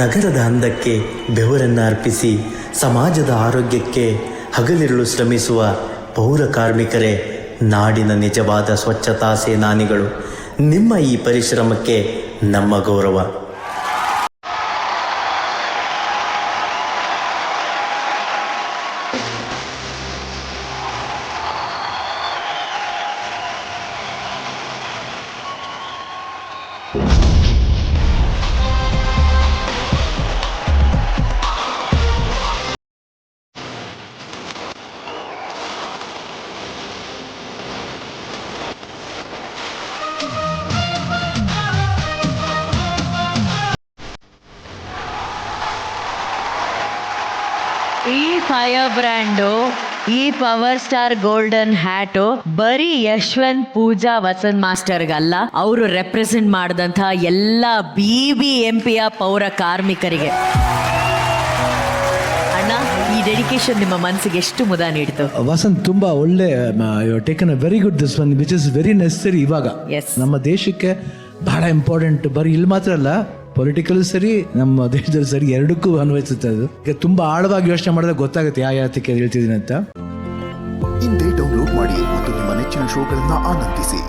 ನಗರದ ಅಂದಕ್ಕೆ ಬೆವರನ್ನು ಅರ್ಪಿಸಿ ಸಮಾಜದ ಆರೋಗ್ಯಕ್ಕೆ ಹಗಲಿರುಳು ಶ್ರಮಿಸುವ ಪೌರ ಕಾರ್ಮಿಕರೇ ನಾಡಿನ ನಿಜವಾದ ಸ್ವಚ್ಛತಾ ಸೇನಾನಿಗಳು. ನಿಮ್ಮ ಈ ಪರಿಶ್ರಮಕ್ಕೆ ನಮ್ಮ ಗೌರವ. ಈ ಫೈರ್ ಬ್ರ್ಯಾಂಡು, ಈ ಪವರ್ ಸ್ಟಾರ್ ಗೋಲ್ಡನ್ ಹ್ಯಾಟು ಬರೀ ಯಶವಂತ್ ಪೂಜಾ ವಸಂತ್ ಮಾಸ್ಟರ್ಗಲ್ಲ, ಅವರು ರೆಪ್ರೆಸೆಂಟ್ ಮಾಡಿದಂಥ ಎಲ್ಲ BBMPಯ ಪೌರ ಕಾರ್ಮಿಕರಿಗೆ. ಅಣ್ಣ, ಈ ಡೆಡಿಕೇಶನ್ ನಿಮ್ಮ ಮನಸ್ಸಿಗೆ ಎಷ್ಟು ಮುದ ನೀಡಿತು? ವಸಂತ್, ತುಂಬಾ ಒಳ್ಳೆ taken a very good this one which is very necessary. ಇವಾಗ ನಮ್ಮ ದೇಶಕ್ಕೆ ಬಹಳ ಇಂಪಾರ್ಟೆಂಟ್. ಬರೀ ಇಲ್ಲಿ ಮಾತ್ರ ಅಲ್ಲ, ಪೊಲಿಟಿಕಲ್ ಸರಿ, ನಮ್ಮ ದೇಶದಲ್ಲಿ ಸರಿ, ಎರಡಕ್ಕೂ ಅನ್ವಯಿಸುತ್ತೆ. ಅದು ಈಗ ತುಂಬಾ ಆಳವಾಗಿ ಯೋಚನೆ ಮಾಡಿದ್ರೆ ಗೊತ್ತಾಗುತ್ತೆ ಯಾವ ಯಾತಕ್ಕೆ ಹೇಳ್ತಿದ್ದೀನಿ ಅಂತ. ಇಂದೇ ಡೌನ್ಲೋಡ್ ಮಾಡಿ ಮತ್ತು ನಿಮ್ಮ ನೆಚ್ಚಿನ ಶೋಗಳನ್ನ ಆನಂದಿಸಿ.